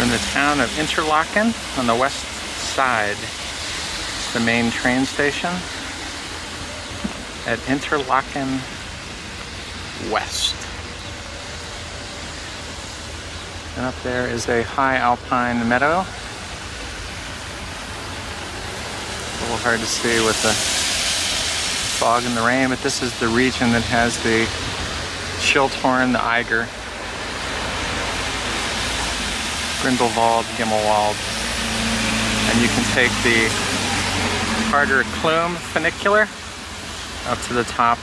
in the town of Interlaken on the west side. It's the main train station at Interlaken West. And up there is a high alpine meadow. A little hard to see with the fog and the rain, but this is the region that has the Schildhorn, the Eiger, Grindelwald, Gimmelwald, and you can take the Harder Klume funicular up to the top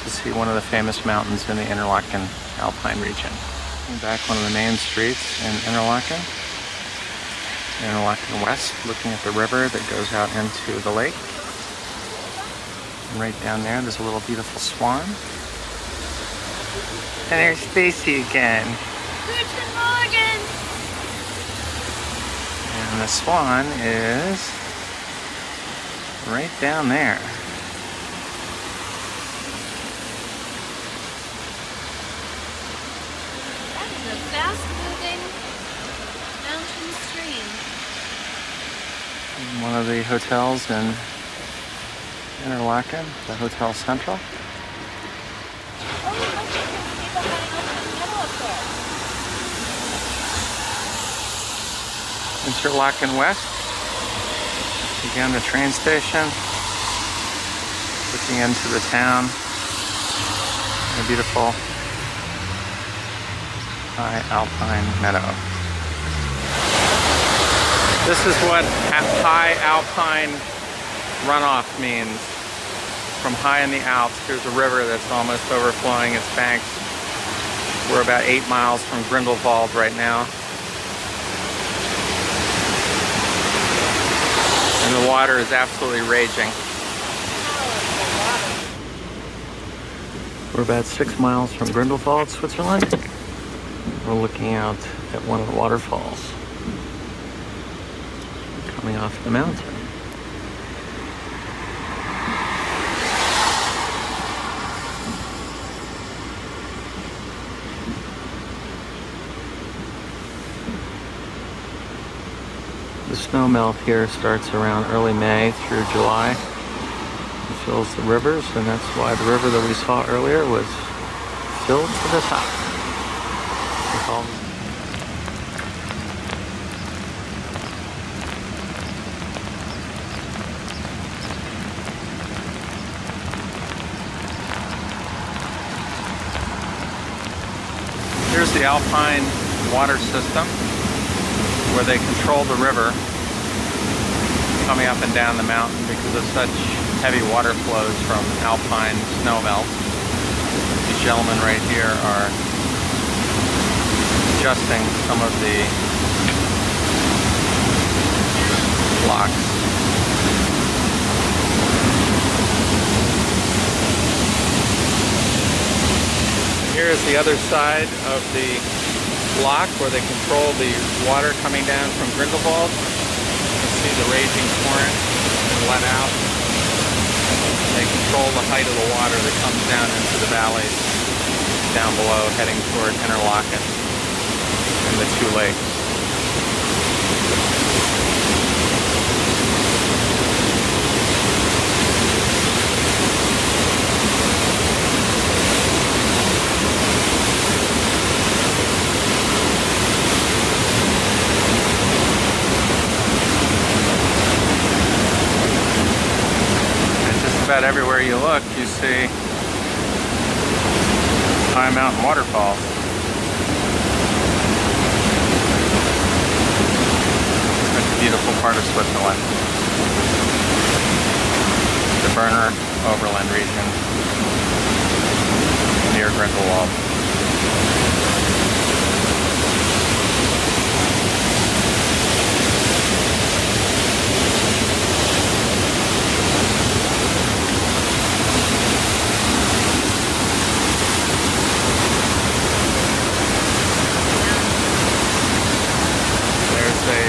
to see one of the famous mountains in the Interlaken Alpine region. Back one of the main streets in Interlaken West, looking at the river that goes out into the lake. And right down there's a little beautiful swan. And there's Stacy again. Guten Morgen! And the swan is right down there. That is a fast-moving mountain stream. One of the hotels in Interlaken, the Hotel Central. Oh, look, there's people hanging out in the middle up there. Interlaken West. Again, the train station. Looking into the town. A beautiful high alpine meadow. This is what high alpine runoff means. From high in the Alps, here's a river that's almost overflowing its banks. We're about 8 miles from Grindelwald right now. And the water is absolutely raging. We're about 6 miles from Grindelwald, Switzerland. We're looking out at one of the waterfalls coming off the mountain. The snowmelt here starts around early May through July. It fills the rivers, and that's why the river that we saw earlier was filled to the top. Here's the Alpine water system, where they control the river coming up and down the mountain because of such heavy water flows from alpine snowmelt. These gentlemen right here are adjusting some of the locks. Here is the other side of the block where they control the water coming down from Grindelwald. You can see the raging torrent let out. They control the height of the water that comes down into the valleys down below, heading toward Interlaken and the two lakes. About everywhere you look, you see high mountain waterfalls. That's a beautiful part of Switzerland. The Berner Overland region near Grindelwald.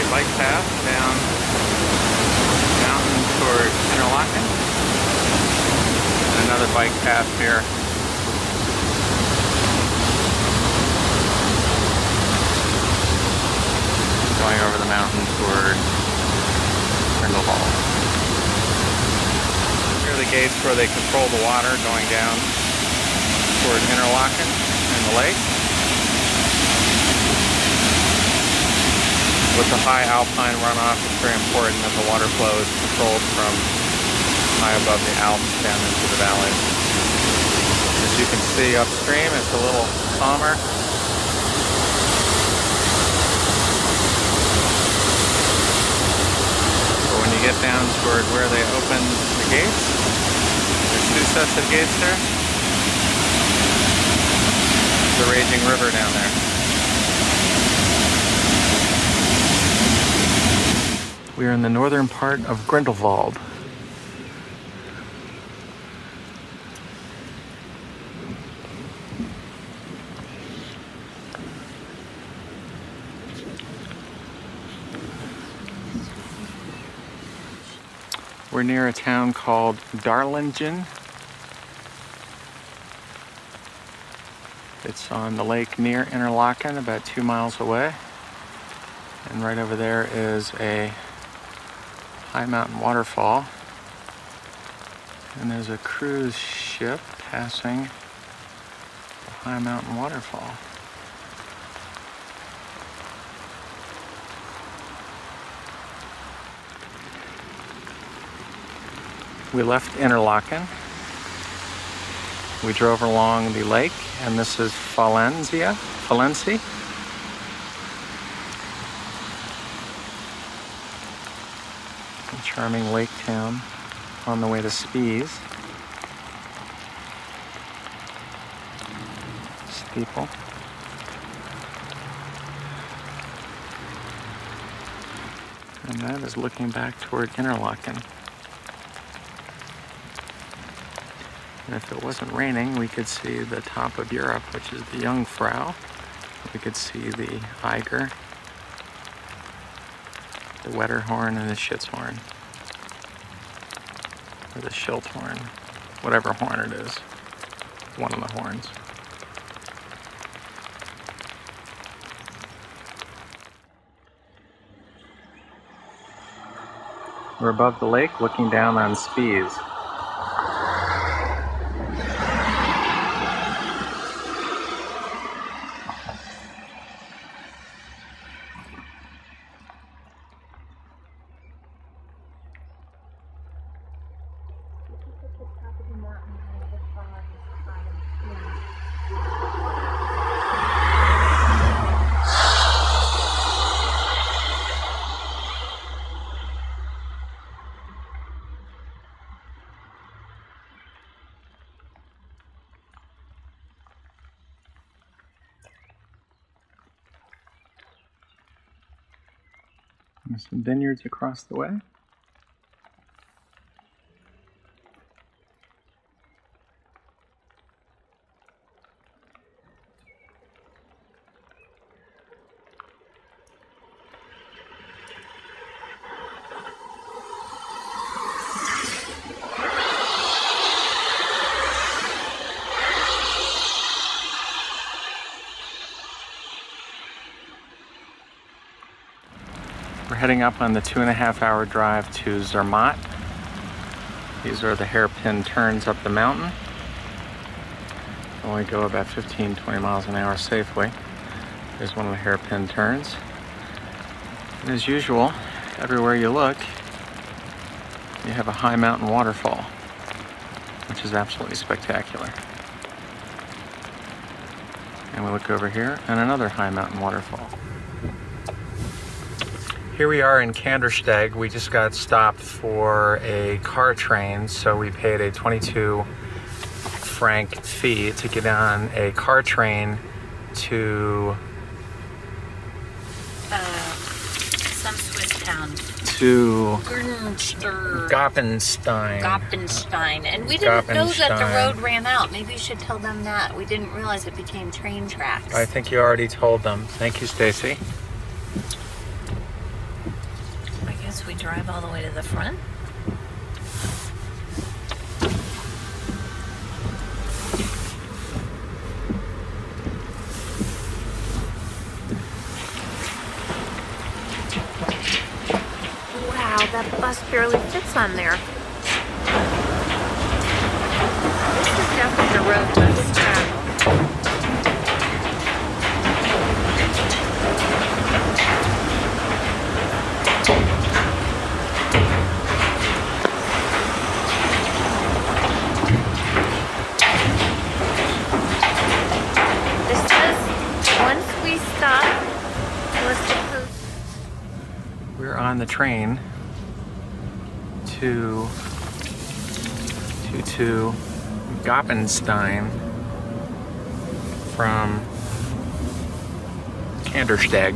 Bike path down mountain toward Interlaken, and another bike path here. heading toward Grindelwald. Here are the gates where they control the water going down toward Interlaken and the lake. With the high Alpine runoff, it's very important that the water flow is controlled from high above the Alps down into the valley. As you can see upstream, it's a little calmer. But when you get down toward where they open the gates, there's two sets of gates there. There's a raging river down there. We are in the northern part of Grindelwald. We're near a town called Darlingen. It's on the lake near Interlaken, about 2 miles away. And right over there is a high mountain waterfall. And there's a cruise ship passing the high mountain waterfall. We left Interlaken. We drove along the lake, and this is Valencia. A charming lake town on the way to Spiez. Steeple. And that is looking back toward Interlaken. And if it wasn't raining, we could see the top of Europe, which is the Jungfrau. We could see the Eiger, the Wetterhorn, and the Schitzhorn. Or the Schilthorn, whatever horn it is. One of the horns. We're above the lake looking down on Spiez. There's some vineyards across the way. We're heading up on the 2.5-hour drive to Zermatt. These are the hairpin turns up the mountain. Only go about 15-20 miles an hour safely. There's one of the hairpin turns. And as usual, everywhere you look, you have a high mountain waterfall, which is absolutely spectacular. And we look over here, and another high mountain waterfall. Here we are in Kandersteg. We just got stopped for a car train, so we paid a 22 franc fee to get on a car train to some Swiss town. To Goppenstein. And we didn't know that the road ran out. Maybe you should tell them that. We didn't realize it became train tracks. I think you already told them. Thank you, Stacy. I guess we drive all the way to the front. that bus barely fits on there. This is definitely the road bus travel. This says once we stop, we're supposed. We're on the train to Goppenstein from Kandersteg.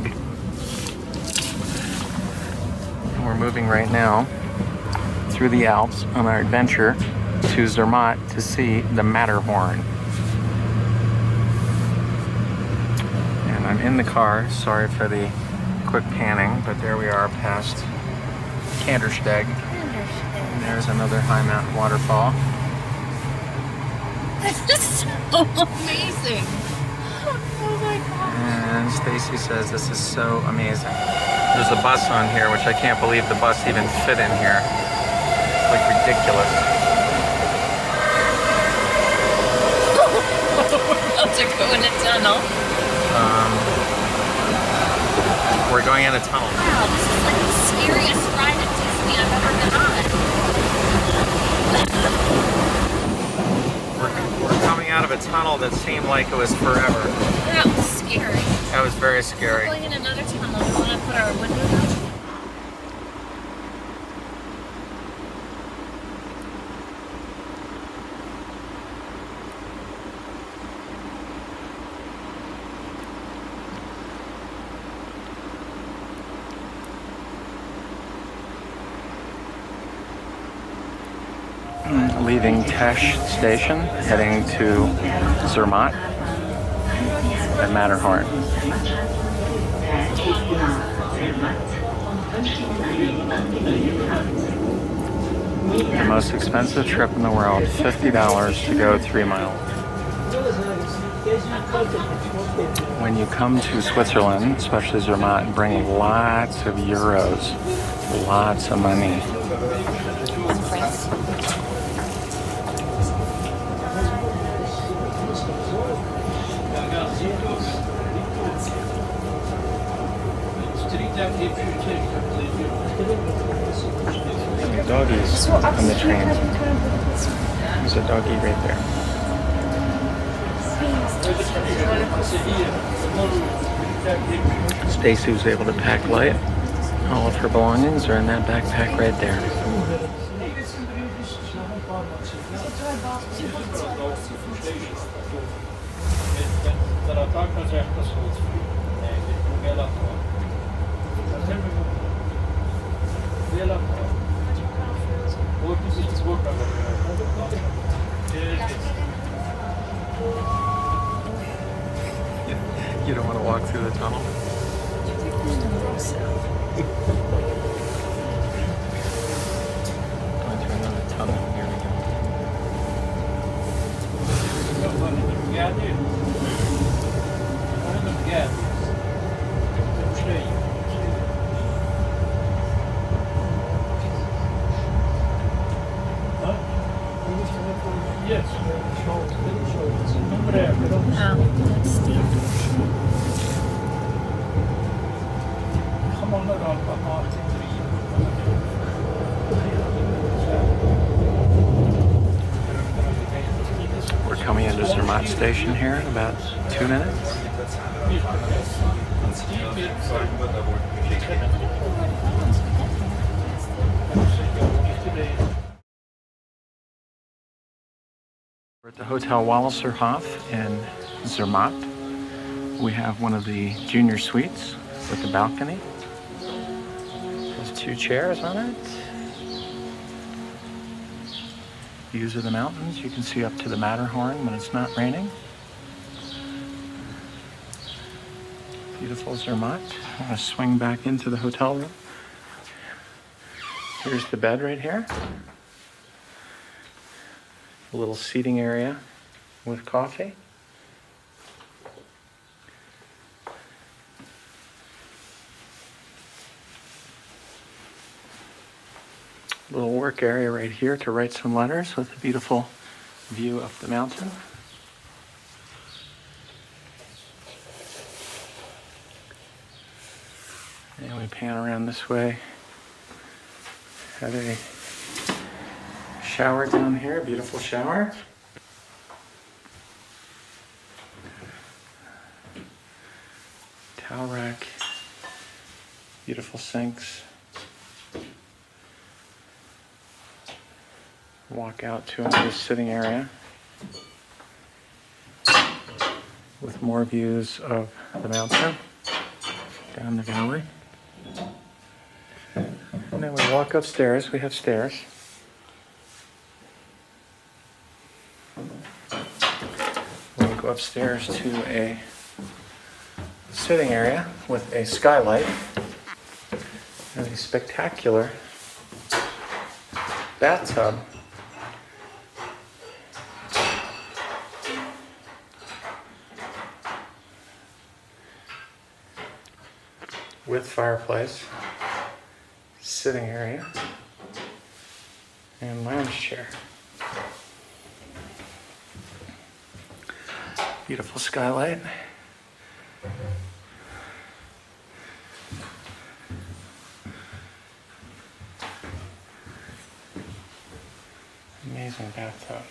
And we're moving right now through the Alps on our adventure to Zermatt to see the Matterhorn. And I'm in the car, sorry for the quick panning, but there we are past Kandersteg. And there's another high mountain waterfall. This is so amazing. Oh my God. And Stacy says this is so amazing. There's a bus on here, which I can't believe the bus even fit in here. It's like ridiculous. We're about to go in a tunnel. We're going in a tunnel. Wow, this is like the scariest ride at Disney I've ever been on. We're coming out of a tunnel that seemed like it was forever. That was scary. That was very scary. We're going in another tunnel. We want to put our windows up. Leaving Tesch station, heading to Zermatt at Matterhorn. The most expensive trip in the world, $50 to go 3 miles. When you come to Switzerland, especially Zermatt, bring lots of euros, lots of money. Doggies on the train. There's a doggy right there. Stacy was able to pack light. All of her belongings are in that backpack right there. You don't want to walk through the tunnel? Going through another tunnel. Here we We're coming into Zermatt station here in about 2 minutes. We're at the Hotel Walliserhof in Zermatt. We have one of the junior suites with the balcony. There's 2 chairs on it. Views of the mountains. You can see up to the Matterhorn when it's not raining. Beautiful Zermatt. I'm going to swing back into the hotel room. Here's the bed right here. A little seating area with coffee. Little work area right here to write some letters with a beautiful view of the mountain. And we pan around this way. Have a shower down here, a beautiful shower. Towel rack, beautiful sinks. Walk out to a nice sitting area with more views of the mountain down the valley. And then we walk upstairs. We have stairs. We go upstairs to a sitting area with a skylight and a spectacular bathtub. With fireplace, sitting area, and lounge chair. Beautiful skylight. Amazing bathtub.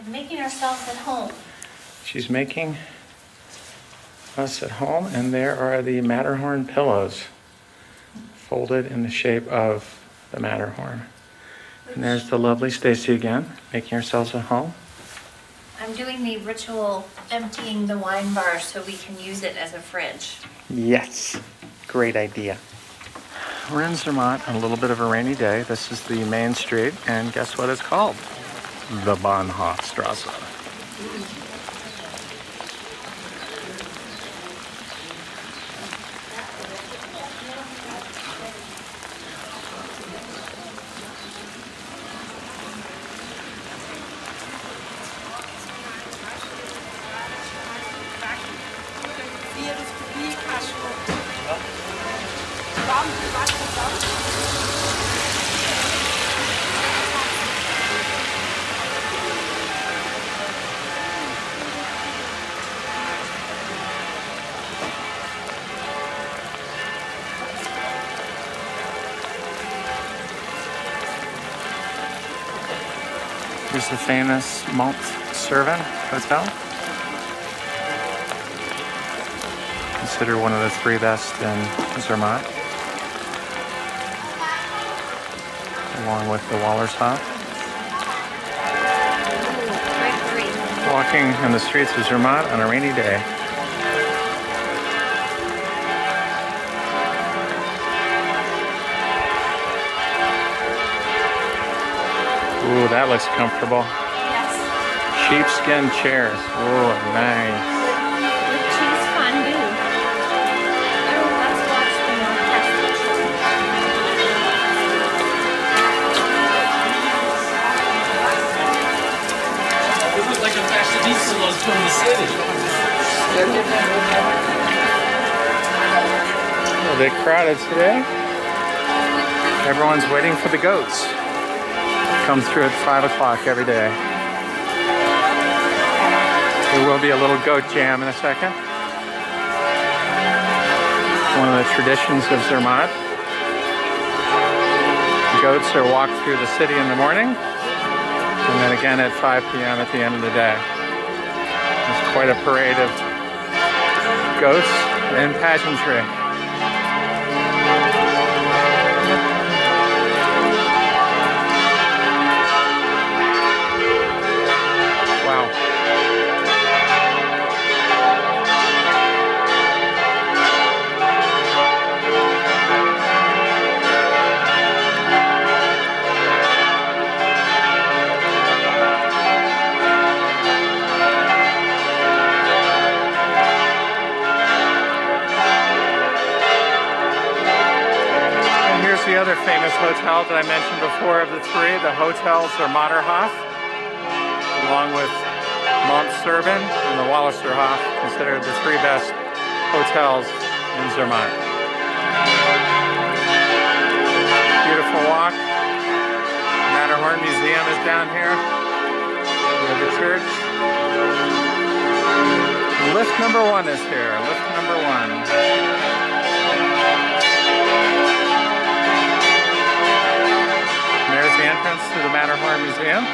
Making ourselves at home. She's making us at home, and there are the Matterhorn pillows folded in the shape of the Matterhorn. And there's the lovely Stacy again, making ourselves at home. I'm doing the ritual emptying the wine bar so we can use it as a fridge. Yes, great idea. We're in Zermatt on a little bit of a rainy day. This is the main street, and guess what it's called? The Bahnhofstrasse. Here's the famous Mont Cervin Hotel. Considered one of the three best in Zermatt, along with the Wallershof. Walking in the streets of Zermatt on a rainy day. Ooh, that looks comfortable. Yes. Sheepskin chairs. Ooh, nice. With cheese fondue. Oh, let's watch the more festive show. It looks like a fashionista was from the city. A bit crowded today. Everyone's waiting for the goats. Come through at 5 o'clock every day. There will be a little goat jam in a second. One of the traditions of Zermatt. Goats are walked through the city in the morning, and then again at 5 p.m. at the end of the day. There's quite a parade of goats and pageantry. other famous hotel that I mentioned before of the three. The Hotel Zermatt, along with Montservin and the Walliserhof, considered the three best hotels in Zermatt. Beautiful walk. Matterhorn Museum is down here. We have the church. Lift number 1 is here. Lift number 1. There's the entrance to the Matterhorn Museum.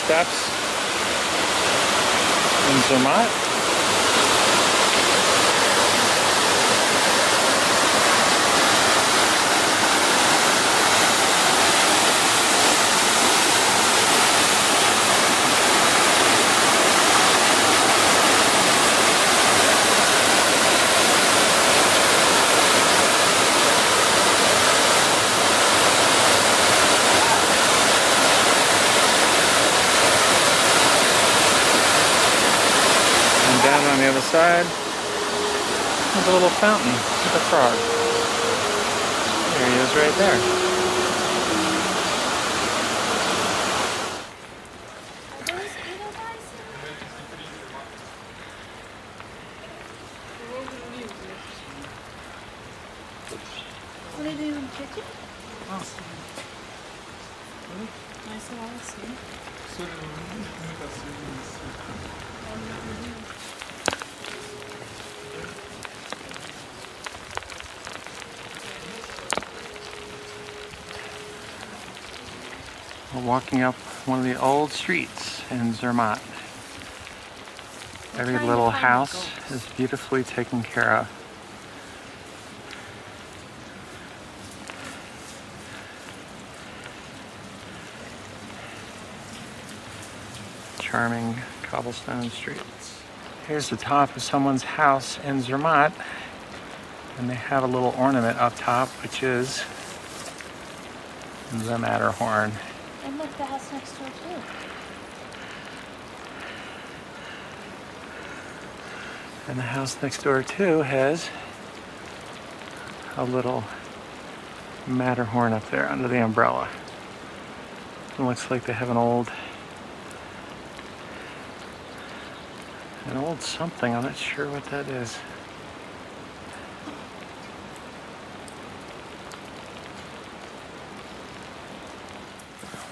Steps in Zermatt. Down on the other side, there's a little fountain with a frog. There he is right there. We're walking up one of the old streets in Zermatt. Every little house is beautifully taken care of. Charming cobblestone streets. Here's the top of someone's house in Zermatt, and they have a little ornament up top, which is the Matterhorn. And look, the house next door too. And the house next door too has a little Matterhorn up there under the umbrella. It looks like they have an old something. I'm not sure what that is.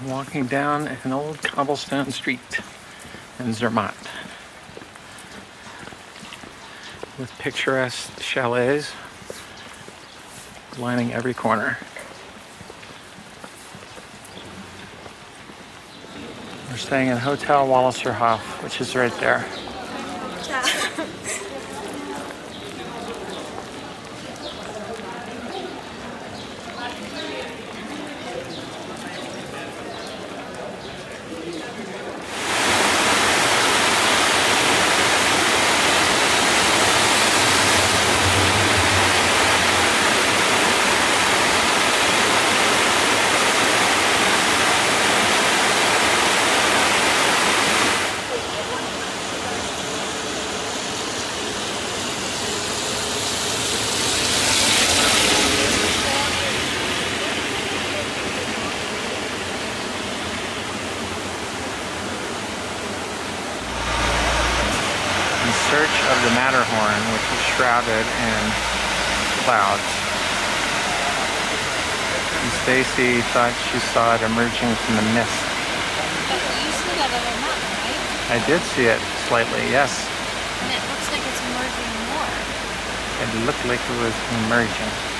I'm walking down an old cobblestone street in Zermatt with picturesque chalets lining every corner. We're staying in Hotel Walliserhof, which is right there. Search of the Matterhorn, which is shrouded in clouds. And Stacy thought she saw it emerging from the mist. But you see that other mountain, right? I did see it slightly, yes. And it looks like it's emerging more. It looked like it was emerging.